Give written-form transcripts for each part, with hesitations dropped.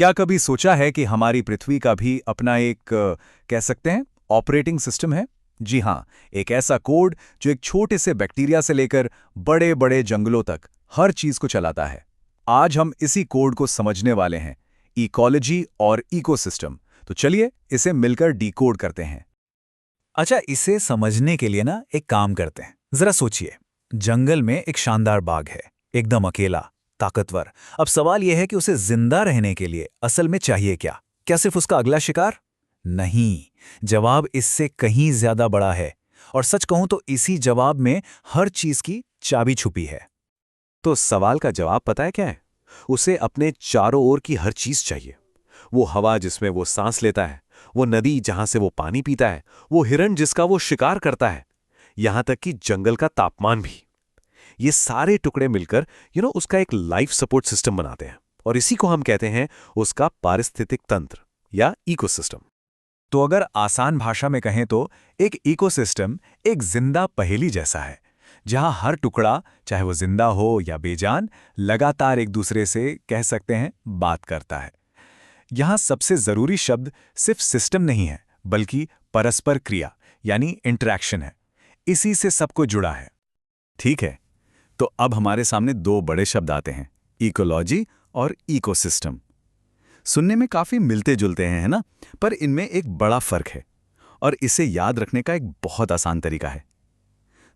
क्या कभी सोचा है कि हमारी पृथ्वी का भी अपना एक कह सकते हैं ऑपरेटिंग सिस्टम है? जी हाँ, एक ऐसा कोड जो एक छोटे से बैक्टीरिया से लेकर बड़े बड़े जंगलों तक हर चीज को चलाता है। आज हम इसी कोड को समझने वाले हैं, इकोलॉजी और इकोसिस्टम। तो चलिए इसे मिलकर डिकोड करते हैं। अच्छा, इसे समझने के लिए ना एक काम करते हैं। जरा सोचिए, जंगल में एक शानदार बाघ है, एकदम अकेला, ताकतवर। अब सवाल यह है कि उसे जिंदा रहने के लिए असल में चाहिए क्या? क्या सिर्फ उसका अगला शिकार? नहीं, जवाब इससे कहीं ज्यादा बड़ा है। और सच कहूं तो इसी जवाब में हर चीज की चाबी छुपी है। तो सवाल का जवाब पता है क्या है? उसे अपने चारों ओर की हर चीज चाहिए। वो हवा जिसमें वो सांस लेता है, वो नदी जहां से वो पानी पीता है, वो हिरण जिसका वो शिकार करता है, यहां तक कि जंगल का तापमान भी। ये सारे टुकड़े मिलकर उसका एक लाइफ सपोर्ट सिस्टम बनाते हैं। और इसी को हम कहते हैं उसका पारिस्थितिक तंत्र या इकोसिस्टम। तो अगर आसान भाषा में कहें तो एक इकोसिस्टम एक जिंदा पहेली जैसा है, जहां हर टुकड़ा, चाहे वो जिंदा हो या बेजान, लगातार एक दूसरे से कह सकते हैं बात करता है। यहां सबसे जरूरी शब्द सिर्फ सिस्टम नहीं है, बल्कि परस्पर क्रिया यानी इंटरैक्शन है। इसी से सब कुछ जुड़ा है। ठीक है, तो अब हमारे सामने दो बड़े शब्द आते हैं, इकोलॉजी और इकोसिस्टम। सुनने में काफी मिलते जुलते हैं, है ना? पर इनमें एक बड़ा फर्क है, और इसे याद रखने का एक बहुत आसान तरीका है।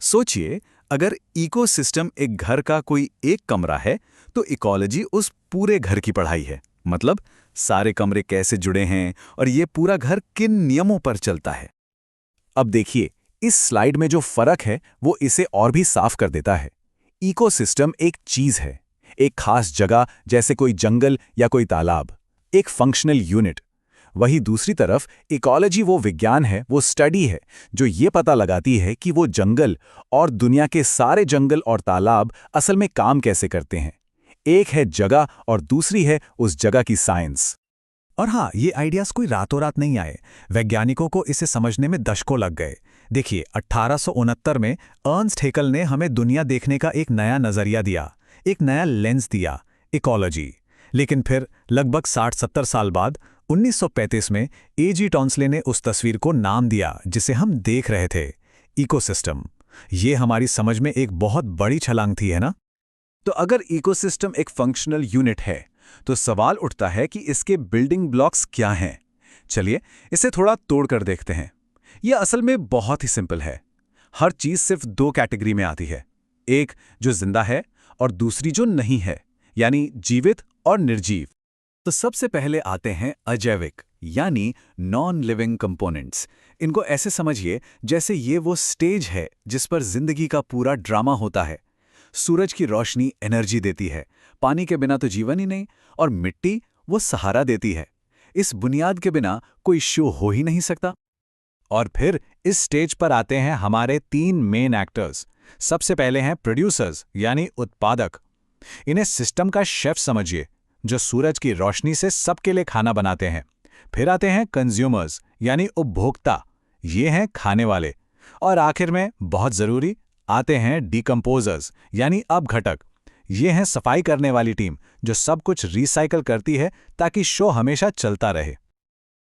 सोचिए, अगर इकोसिस्टम एक घर का कोई एक कमरा है, तो इकोलॉजी उस पूरे घर की पढ़ाई है। मतलब सारे कमरे कैसे जुड़े हैं और ये पूरा घर किन नियमों पर चलता है। अब देखिए, इस स्लाइड में जो फर्क है वो इसे और भी साफ कर देता है। इकोसिस्टम एक चीज है, एक खास जगह, जैसे कोई जंगल या कोई तालाब, एक फंक्शनल यूनिट। वही दूसरी तरफ इकोलॉजी वो विज्ञान है, वो स्टडी है, जो ये पता लगाती है कि वो जंगल और दुनिया के सारे जंगल और तालाब असल में काम कैसे करते हैं। एक है जगह और दूसरी है उस जगह की साइंस। और हाँ, ये आइडियाज कोई रातों रात नहीं आए। वैज्ञानिकों को इसे समझने में दशकों लग गए। देखिए, 1869 में अर्नस्ट हेकल ने हमें दुनिया देखने का एक नया नजरिया दिया, एक नया लेंस दिया, इकोलॉजी। लेकिन फिर लगभग 60-70 साल बाद 1935 में एजी टॉन्सले ने उस तस्वीर को नाम दिया जिसे हम देख रहे थे, इकोसिस्टम। ये हमारी समझ में एक बहुत बड़ी छलांग थी, है ना? तो अगर इकोसिस्टम एक फंक्शनल यूनिट है, तो सवाल उठता है कि इसके बिल्डिंग ब्लॉक्स क्या हैं। चलिए इसे थोड़ा तोड़कर देखते हैं। यह असल में बहुत ही सिंपल है। हर चीज सिर्फ दो कैटेगरी में आती है, एक जो जिंदा है और दूसरी जो नहीं है, यानी जीवित और निर्जीव। तो सबसे पहले आते हैं अजैविक यानी नॉन लिविंग कंपोनेंट्स। इनको ऐसे समझिए जैसे ये वो स्टेज है जिस पर जिंदगी का पूरा ड्रामा होता है। सूरज की रोशनी एनर्जी देती है, पानी के बिना तो जीवन ही नहीं, और मिट्टी वो सहारा देती है। इस बुनियाद के बिना कोई शो हो ही नहीं सकता। और फिर इस स्टेज पर आते हैं हमारे तीन मेन एक्टर्स। सबसे पहले हैं प्रोड्यूसर्स यानी उत्पादक। इन्हें सिस्टम का शेफ समझिए, जो सूरज की रोशनी से सबके लिए खाना बनाते हैं। फिर आते हैं कंज्यूमर्स यानी उपभोक्ता, ये हैं खाने वाले। और आखिर में बहुत जरूरी आते हैं डिकम्पोजर्स यानी अपघटक। ये हैं सफाई करने वाली टीम, जो सब कुछ रिसाइकल करती है ताकि शो हमेशा चलता रहे।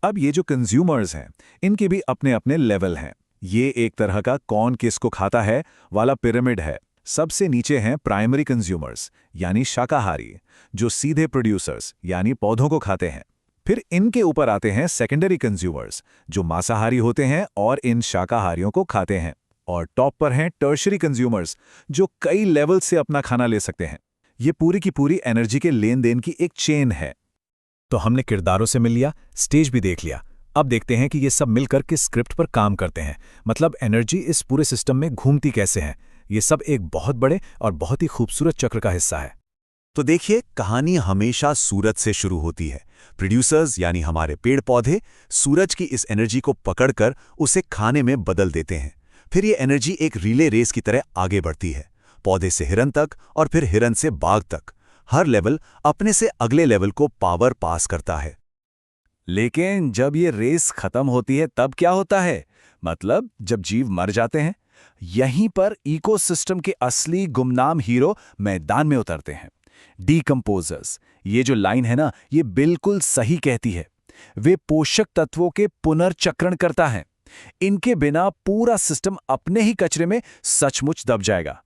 अब ये जो कंज्यूमर्स हैं, इनके भी अपने अपने लेवल हैं। ये एक तरह का कौन किसको खाता है वाला पिरामिड है। सबसे नीचे हैं प्राइमरी कंज्यूमर्स यानी शाकाहारी, जो सीधे प्रोड्यूसर्स यानी पौधों को खाते हैं। फिर इनके ऊपर आते हैं सेकेंडरी कंज्यूमर्स, जो मांसाहारी होते हैं और इन शाकाहारियों को खाते हैं। और टॉप पर हैं टर्शरी कंज्यूमर्स, जो कई लेवल से अपना खाना ले सकते हैं। ये पूरी की पूरी एनर्जी के लेन देन की एक चेन है। तो हमने किरदारों से मिल लिया, स्टेज भी देख लिया। अब देखते हैं कि ये सब मिलकर किस स्क्रिप्ट पर काम करते हैं। मतलब एनर्जी इस पूरे सिस्टम में घूमती कैसे है। ये सब एक बहुत बड़े और बहुत ही खूबसूरत चक्र का हिस्सा है। तो देखिए, कहानी हमेशा सूरज से शुरू होती है। प्रोड्यूसर्स यानी हमारे पेड़ पौधे सूरज की इस एनर्जी को पकड़कर उसे खाने में बदल देते हैं। फिर ये एनर्जी एक रिले रेस की तरह आगे बढ़ती है, पौधे से हिरन तक और फिर हिरन से बाघ तक। हर लेवल अपने से अगले लेवल को पावर पास करता है। लेकिन जब ये रेस खत्म होती है तब क्या होता है? मतलब जब जीव मर जाते हैं, यहीं पर इकोसिस्टम के असली गुमनाम हीरो मैदान में उतरते हैं, डीकंपोजर्स ये जो लाइन है ना, ये बिल्कुल सही कहती है। वे पोषक तत्वों के पुनर्चक्रण करता है। इनके बिना पूरा सिस्टम अपने ही कचरे में सचमुच दब जाएगा।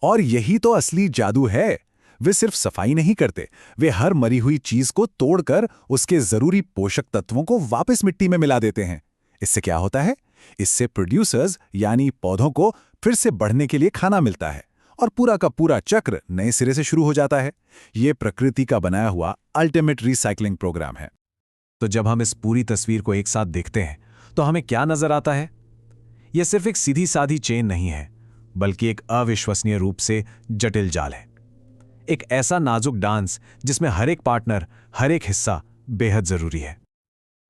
और यही तो असली जादू है। वे सिर्फ सफाई नहीं करते, वे हर मरी हुई चीज को तोड़कर उसके जरूरी पोषक तत्वों को वापस मिट्टी में मिला देते हैं। इससे क्या होता है? इससे प्रोड्यूसर्स यानी पौधों को फिर से बढ़ने के लिए खाना मिलता है और पूरा का पूरा चक्र नए सिरे से शुरू हो जाता है। ये प्रकृति का बनाया हुआ अल्टीमेट रिसाइकलिंग प्रोग्राम है। तो जब हम इस पूरी तस्वीर को एक साथ देखते हैं तो हमें क्या नजर आता है? यह सिर्फ एक सीधी साधी चेन नहीं है, बल्कि एक अविश्वसनीय रूप से जटिल जाल है। एक ऐसा नाजुक डांस जिसमें हर एक पार्टनर, हर एक हिस्सा बेहद जरूरी है।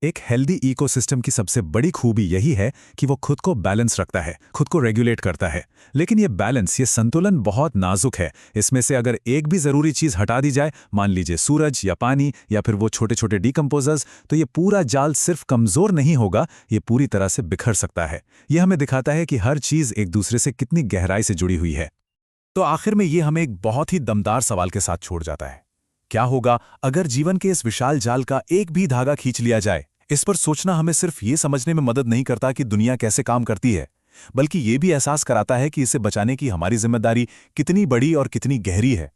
एक हेल्दी इकोसिस्टम की सबसे बड़ी खूबी यही है कि वो खुद को बैलेंस रखता है, खुद को रेगुलेट करता है। लेकिन ये बैलेंस, ये संतुलन बहुत नाजुक है। इसमें से अगर एक भी जरूरी चीज हटा दी जाए, मान लीजिए सूरज या पानी या फिर वो छोटे छोटे डिकम्पोजर्स, तो ये पूरा जाल सिर्फ कमजोर नहीं होगा, ये पूरी तरह से बिखर सकता है। ये हमें दिखाता है कि हर चीज एक दूसरे से कितनी गहराई से जुड़ी हुई है। तो आखिर में ये हमें एक बहुत ही दमदार सवाल के साथ छोड़ जाता है। क्या होगा अगर जीवन के इस विशाल जाल का एक भी धागा खींच लिया जाए? इस पर सोचना हमें सिर्फ ये समझने में मदद नहीं करता कि दुनिया कैसे काम करती है, बल्कि ये भी एहसास कराता है कि इसे बचाने की हमारी जिम्मेदारी कितनी बड़ी और कितनी गहरी है।